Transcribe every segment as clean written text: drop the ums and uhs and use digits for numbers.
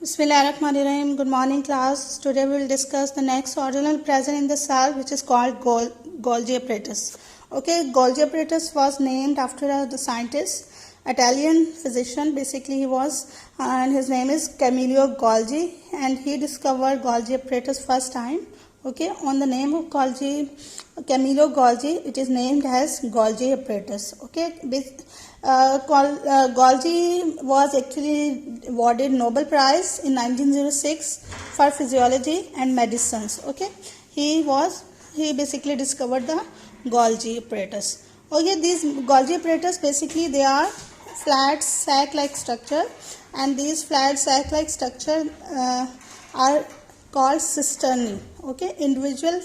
Bismillahirrahmanirrahim. Good morning, class. Today we will discuss the next organelle present in the cell, which is called Golgi apparatus. Okay, Golgi apparatus was named after the scientist, Italian physician. Basically, he was, and his name is Camillo Golgi, and he discovered Golgi apparatus first time. Okay, on the name of Camillo Golgi, it is named as Golgi apparatus. Okay, Golgi was actually awarded Nobel Prize in 1906 for physiology and medicines. Okay, he basically discovered the Golgi apparatus. Okay, these Golgi apparatus basically they are flat sac-like structure, and these flat sac-like structure are called cisternae. Okay, individual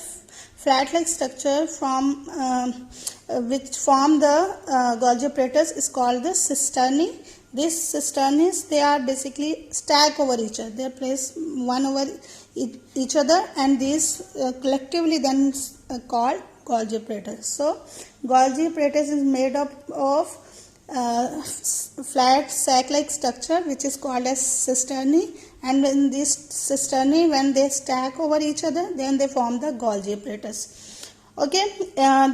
flat-like structure from which form the Golgi apparatus is called the cisternae. These cisternaes, they are basically stacked over each other. They are placed one over each other, and these collectively then called Golgi apparatus. So Golgi apparatus is made up of flat sac-like structure which is called as cisternae, and when these cisternae, when they stack over each other, then they form the Golgi apparatus. Okay,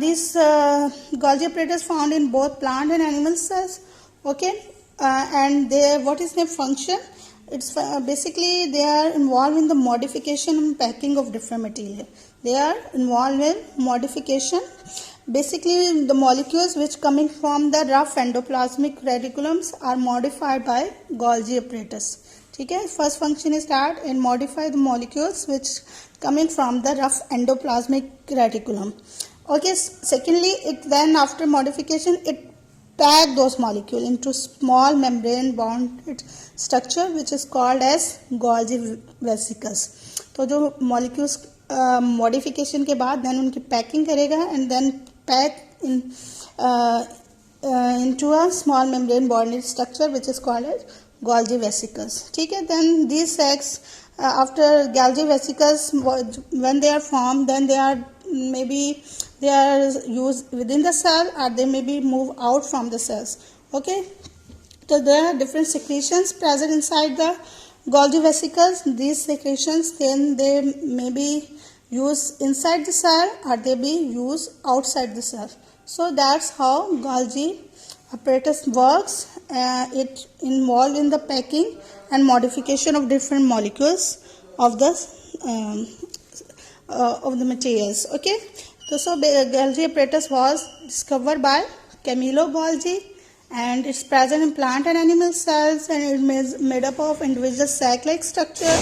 these Golgi apparatus found in both plant and animal cells. Okay, and what is their function? It's basically they are involved in the modification and packing of different material. They are involved in modification. Basically, the molecules which coming from the rough endoplasmic reticulums are modified by Golgi apparatus. Okay, first function is that and modify the molecules which coming from the rough endoplasmic reticulum. Okay, secondly, it then after modification it pack those molecules into small membrane bonded structure which is called as Golgi vesicles. तो जो molecules modification के बाद then उनकी packing करेगा and then pack in into a small membrane bonded structure which is called as Golgi vesicles. ठीक है, then these sacs after Golgi vesicles when they are formed, then they are used within the cell or they may be moved out from the cells. Okay, so there are different secretions present inside the Golgi vesicles. These secretions then they may be used inside the cell or they be used outside the cell. So that's how Golgi apparatus works. It involved in the packing and modification of different molecules of the materials. Okay, so Golgi apparatus was discovered by Camillo Golgi, and it's present in plant and animal cells, and it is made up of individual sac-like structure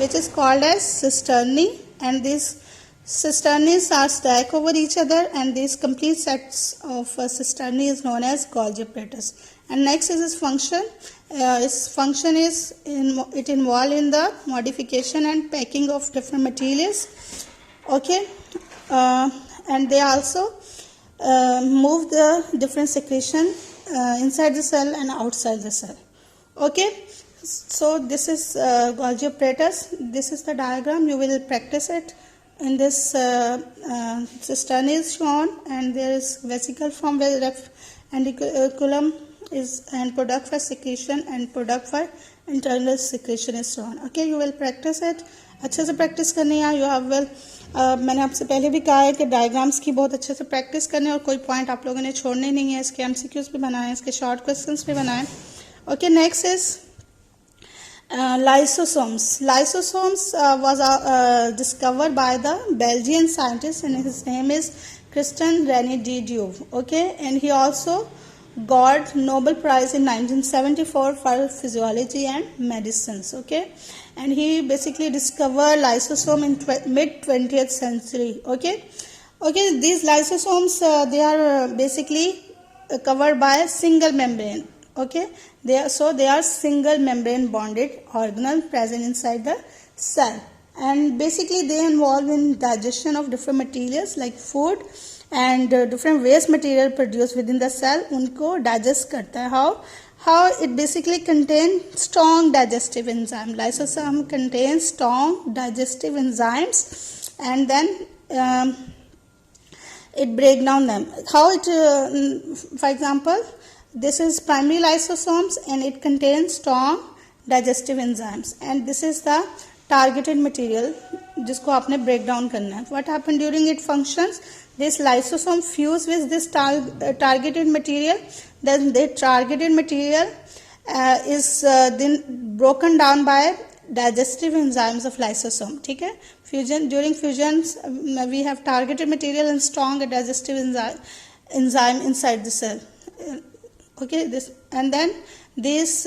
which is called as cisternae, and these cisternaes are stacked over each other, and these complete sets of cisternae is known as Golgi apparatus. And next is its function. Its function is it involved in the modification and packing of different materials. Okay, and they also move the different secretion inside the cell and outside the cell. Okay, so this is Golgi apparatus. This is the diagram. You will practice it. In this cisternae is shown, and there is vesicle from left reticulum is and product for secretion and product for internal secretion is shown. Okay, you will practice it. अच्छे से practice करनी है. You have well मैंने आपसे पहले भी कहा है कि डायग्राम्स की बहुत अच्छे से प्रैक्टिस करनी है और कोई पॉइंट आप लोगों ने छोड़ने नहीं है. इसके MCQs भी बनाए, इसके शॉर्ट क्वेश्चंस भी बनाए. Okay, next is lysosomes. Lysosomes was discovered by the Belgian scientist, and his name is Christian René de Duve. Okay, and he also got Nobel Prize in 1974 for physiology and medicines. Okay, and he basically discovered lysosome in mid 20th century. Okay, these lysosomes they are basically covered by a single membrane. Okay, they are single membrane bonded organelle present inside the cell, and basically they involve in digestion of different materials like food and different waste material produced within the cell. उनको digest करता है. How it basically contains strong digestive enzymes. Lysosome contains strong digestive enzymes, and then it break down them. How it, for example, this is primary lysosomes, and it contains strong digestive enzymes, and this is the targeted material जिसको आपने break down करना है. What happened during its functions? This lysosome fuse with this targeted material. Then the targeted material is then broken down by digestive enzymes of lysosome. ठीक है, fusion, during fusions we have targeted material and strong digestive enzyme inside the cell. Okay, this, and then this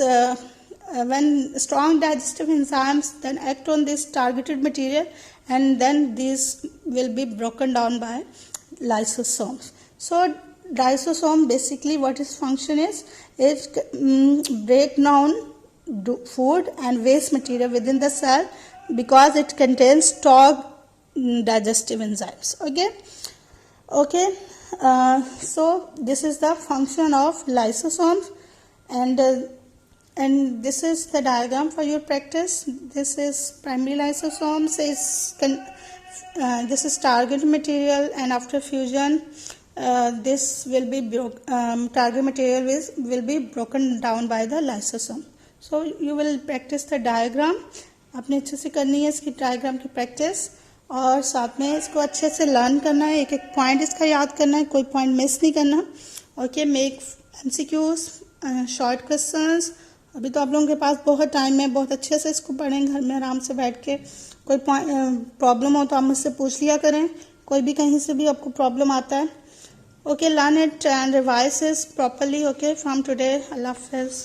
when strong digestive enzymes then act on this targeted material, and then these will be broken down by lysosomes. So lysosome basically what its function is, it break down food and waste material within the cell because it contains strong digestive enzymes. Okay, so this is the function of lysosomes, and this is the diagram for your practice. This is primary lysosomes, this is target material, and after fusion this will be target material will be broken down by the lysosome. So you will practice the diagram. आपने अच्छे से करनी है इसकी diagram की practice, और साथ में इसको अच्छे से लर्न करना है, एक एक पॉइंट इसका याद करना है, कोई पॉइंट मिस नहीं करना. Okay, make MCQs, short questions. अभी तो आप लोगों के पास बहुत टाइम है, बहुत अच्छे से इसको पढ़ें घर में आराम से बैठ के. कोई प्रॉब्लम हो तो आप मुझसे पूछ लिया करें, कोई भी कहीं से भी आपको प्रॉब्लम आता है. Okay, learn it and revise it properly. Okay, from today. अल्लाह हाफिज़.